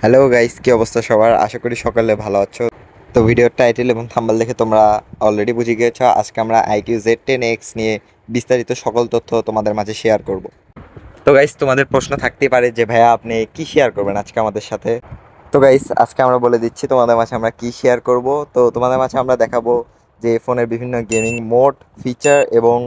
Hello guys, কি অবস্থা সবার? আশা করি সকালে ভালো আছো। তো ভিডিওর টাইটেল এবং থাম্বনেল দেখে তোমরা অলরেডি বুঝে গিয়েছো আজকে আমরা আইকিউ Z10X নিয়ে বিস্তারিত সকল তথ্য তোমাদের মাঝে শেয়ার করব। তো গাইস, তোমাদের প্রশ্ন থাকতেই পারে যে ভাইয়া আপনি কি শেয়ার করবেন আজকে আমাদের সাথে। তো গাইস, আজকে আমরা বলে দিচ্ছি তোমাদের মাঝে আমরা কি শেয়ার করব। তো তোমাদের মাঝে আমরা দেখাবো যে ফোনের বিভিন্ন গেমিং মোড, ফিচার এবং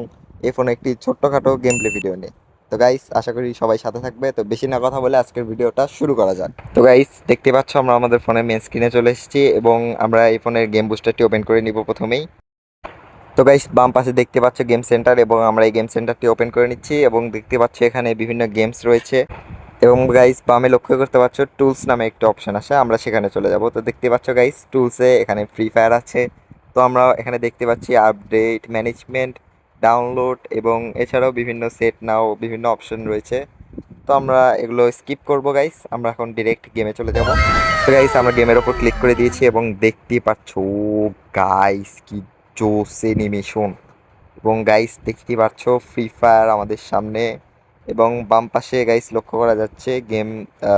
এই ফোনে একটি ছোট্টখাটো গেম প্লে ভিডিও নিয়ে। তো গাইস, আশা করি সবাই সাথে থাকবে। তো বেশি না কথা বলে আজকের ভিডিওটা শুরু করা যাক। তো গাইস, দেখতে পাচ্ছ আমরা আমাদের ফোনের মেন স্ক্রিনে চলে এসেছি এবং আমরা এই ফোনের গেম বুস্টারটি ওপেন করে নিব প্রথমেই। তো গাইস, বাম পাশে দেখতে পাচ্ছ গেম সেন্টার এবং আমরা এই গেম সেন্টারটি ওপেন করে নিচ্ছি এবং দেখতে পাচ্ছ এখানে বিভিন্ন গেমস রয়েছে। এবং গাইস, বামে লক্ষ্য করতে পারছো টুলস নামে একটা অপশন আছে, আমরা সেখানে চলে যাব। তো দেখতে পাচ্ছ গাইস, টুলসে এখানে ফ্রি ফায়ার আছে। তো আমরা এখানে দেখতে পাচ্ছি আপডেট ম্যানেজমেন্ট, ডাউনলোড এবং এছাড়াও বিভিন্ন সেট নাও বিভিন্ন অপশন রয়েছে। তো আমরা এগুলো স্কিপ করব গাইস, আমরা এখন ডিরেক্ট গেমে চলে যাব। তো গাইস, আমরা গেমের ওপর ক্লিক করে দিয়েছি এবং দেখতেই পাচ্ছ গাইস কি জোস অ্যানিমেশন। এবং গাইস দেখতেই পাচ্ছ ফ্রি ফায়ার আমাদের সামনে এবং বাম পাশে গাইস লক্ষ্য করা যাচ্ছে গেম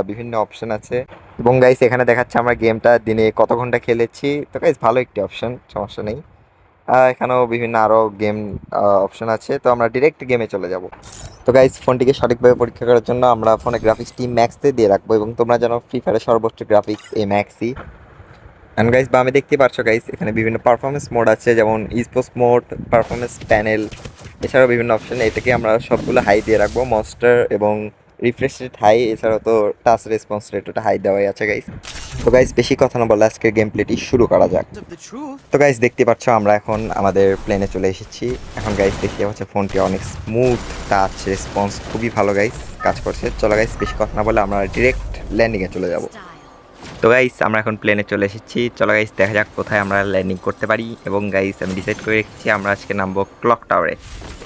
বিভিন্ন অপশন আছে। এবং গাইস এখানে দেখাচ্ছে আমরা গেমটা দিনে কত ঘন্টা খেলেছি। তো গাইস ভালো একটি অপশন, সমস্যা নেই। এখানেও বিভিন্ন আরও গেম অপশন আছে। তো আমরা ডিরেক্ট গেমে চলে যাব। তো গাইস, ফোনটিকে সঠিকভাবে পরীক্ষা করার জন্য আমরা ফোনে গ্রাফিক্সটি ম্যাক্সে দিয়ে রাখবো এবং তোমরা জানো ফ্রি ফায়ারের সর্বোচ্চ গ্রাফিক্স এই ম্যাক্সই। অ্যান্ড গাইস, বামে দেখতে পাচ্ছ গাইস এখানে বিভিন্ন পারফরমেন্স মোড আছে, যেমন স্পোর্টস মোড, পারফরমেন্স প্যানেল, এছাড়াও বিভিন্ন অপশন। এটাকে আমরা সবগুলো হাই দিয়ে রাখবো, মনস্টার এবং রিফ্রেশ রেট হাই, এছাড়াও তো টাচ রেসপন্স রেট ওটা হাই দেওয়াই আছে গাইস। তো গাইস বেশি কথা না বলে আজকের গেম প্লেটি শুরু করা যাক। তো গাইস দেখতে পাচ্ছ আমরা এখন আমাদের প্লেনে চলে এসেছি। এখন গাইস দেখতে পাচ্ছ ফোনটি অনেক স্মুথ, টাচ রেসপন্স খুবই ভালো গাইস কাজ করছে। চলো গাইস বেশি কথা না বলে আমরা ডিরেক্ট ল্যান্ডিংয়ে চলে যাব। তো গাইস আমরা এখন প্লেনে চলে এসেছি। চলো গাইস দেখা যাক কোথায় আমরা ল্যান্ডিং করতে পারি। এবং গাইস আমি ডিসাইড করে রেখেছি আমরা আজকে নামবো ক্লক টাওয়ারে।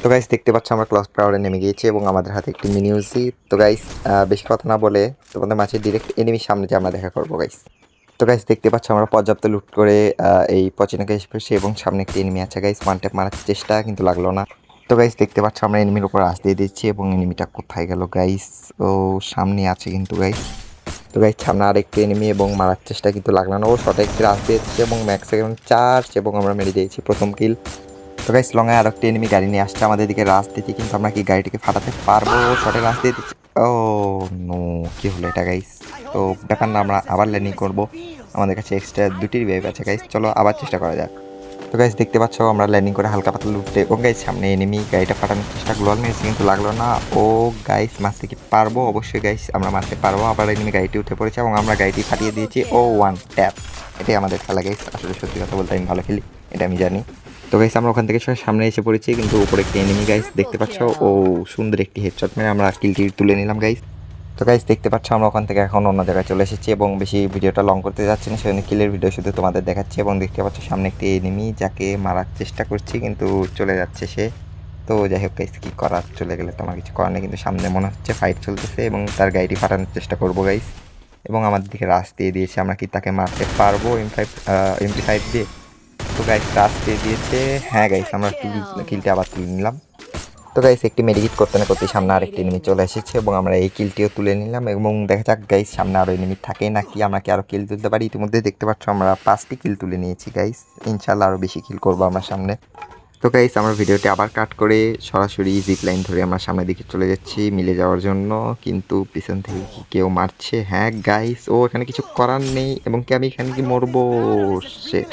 তো গাইস দেখতে পাচ্ছ আমরা ক্লক টাওয়ারে নেমে গিয়েছি এবং আমাদের হাতে একটি মিনি ইউজি। তো গাইস বেশি কথা না বলে তোমাদের মাঝে ডিরেক্ট এনিমির সামনে যে আমরা দেখা করবো গাইস। তো গাইস দেখতে পাচ্ছ আমরা পর্যাপ্ত লুট করে এই পচিনাকে এসেছি এবং সামনে একটি এনিমি আছে গাইস। ওয়ান ট্যাপ মারার চেষ্টা কিন্তু লাগলো না। তো গাইস দেখতে পাচ্ছ আমরা এনিমির উপর আস দিয়ে দিচ্ছি এবং এনিমিটা কোথায় গেল গাইস? ও সামনে আছে কিন্তু গাইস। তো গাইস সামনে আরেকটি এনিমি এবং মারার চেষ্টা কিন্তু লাগলো না। ও শর্টে একটি রাশ দিয়েছে এবং ম্যাক্স সেকেন্ড চার্জ এবং আমরা মেরে দিয়েছি প্রথম কিল। তো গাইস লঙে আর একটি এনিমি গাড়ি নিয়ে আসছে আমাদের দিকে রাশ দিতে, কিন্তু আমরা কি গাড়িটিকে ফাটাতে পারবো? শর্টে রাশ দিয়ে দিচ্ছি। ও নো, কি হলো এটা গাইস? তো ব্যাপার না, আমরা আবার ল্যান্ডিং করবো। আমাদের কাছে এক্সট্রা দুটি রিভাইভ আছে গাইস, চলো আবার চেষ্টা করা যাক। তো গাইস দেখতে পাচ্ছ আমরা ল্যান্ডিং করে হালকা পাতলা লুটতে এবং গাইস সামনে এনিমি গাড়িটা ফাটানোর চেষ্টা গ্লোয়াল মেরেছি কিন্তু লাগলো না। ও গাইস মারতে কি পারবো? অবশ্যই গাইস আমরা মারতে পারবো। আবার এনিমি গাড়িটি উঠে পড়েছে এবং আমরা গাড়িটি ফাটিয়ে দিয়েছি। ও ওয়ান ট্যাপ, এটাই আমাদের খেলা গাইস। আসলে সত্যি কথা বলতে আমি ভালো খেলি, এটা আমি জানি। তো গাইস আমরা ওখান থেকে সামনে এসে পড়েছি কিন্তু উপরে একটি এনিমি গাইস দেখতে পাচ্ছ। ও সুন্দর একটি হেডশট মেরে আমরা কিলটি তুলে নিলাম গাইস। তো গাইস দেখতে পাচ্ছ আমরা ওখান থেকে এখন অন্য জায়গায় চলে এসেছি এবং বেশি ভিডিওটা লং করতে যাচ্ছি না, সেজন্য কিলের ভিডিও শুধু তোমাদের দেখাচ্ছি। এবং দেখতে পাচ্ছ সামনে একটি এনিমি যাকে মারার চেষ্টা করছি কিন্তু চলে যাচ্ছে সে। তো যাই হোক গাইস, কি করার, চলে গেলে তো আমার কিছু করার নেই। কিন্তু সামনে মনে হচ্ছে ফাইট চলতেছে এবং তার গাড়িটি ফাটানোর চেষ্টা করবো গাইস। এবং আমাদের দিকে রাশ দিয়ে দিয়েছে, আমরা কি তাকে মারতে পারবো MP5 দিয়ে? তো গাইস রাশ দিয়ে দিয়েছে। হ্যাঁ গাইস আমরা কিলটি আবার তুলে নিলাম। তো গাইস একটি মেডিকেট করতে না করতে সামনে আরেকটি এনিমি চলে এসেছে এবং আমরা এই কিলটিও তুলে নিলাম। এবং দেখা যাক গাইস সামনে আরও এনিমি থাকে নাকি আমরা কি আরও কিল তুলতে পারি। ইতিমধ্যে দেখতে পাচ্ছ আমরা 5টি কিল তুলে নিয়েছি গাইস, ইনশাল্লাহ আরও বেশি কিল করবো আমরা সামনে। তো গাইস আমরা ভিডিওটি আবার কাট করে সরাসরি জিপ লাইন ধরে আমরা সামনের দিকে চলে যাচ্ছি মিলে যাওয়ার জন্য, কিন্তু পিছন থেকে কি কেউ মারছে? হ্যাঁ গাইস, ও এখানে কিছু করার নেই এবং কি আমি এখানে কি মরবো? সেট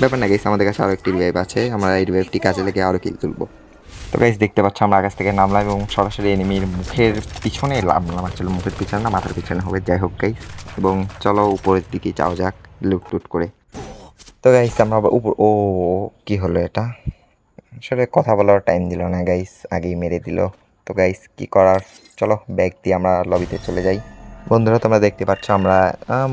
ব্যাপার না গাইস, আমাদের কাছে আরও একটি রিভাইভ আছে, আমরা এই রিভাইভটি কাজে লেগে আরও কিল তুলবো। তো গাইস দেখতে পাচ্ছ আমরা আকাশ থেকে নামলাম এবং সরাসরি এনিমির মুখের পিছনে নামলাম। আসলে মুখের পিছনে না, মাথার পিছনে হবে। যাই হোক গাইস, এবং চলো উপরের দিকে যাওয়া যাক লুট টুট করে। তো গাইস আমরা আবার উপর, ও কি হলো এটা? আসলে কথা বলার টাইম দিল না গাইস, আগেই মেরে দিল। তো গাইস কি করার, চলো ব্যাগ দিয়ে আমরা লবিতে চলে যাই। বন্ধুরা তোমরা দেখতে পাচ্ছ আমরা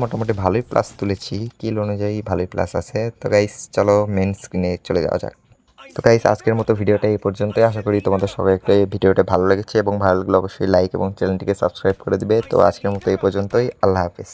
মোটামুটি ভালোই প্লাস তুলেছি, কিল অনুযায়ী ভালোই প্লাস আছে। তো গাইস চলো মেন স্ক্রিনে চলে যাওয়া যাক। তো গাইস আজকের মতো ভিডিওটা এই পর্যন্তই। আশা করি তোমাদের সবাইকে ভিডিওটা ভালো লেগেছে এবং ভালো লাগলে অবশ্যই লাইক এবং চ্যানেলটিকে সাবস্ক্রাইব করে দিবে। তো আজকের মতো এই পর্যন্তই, আল্লাহ হাফেজ।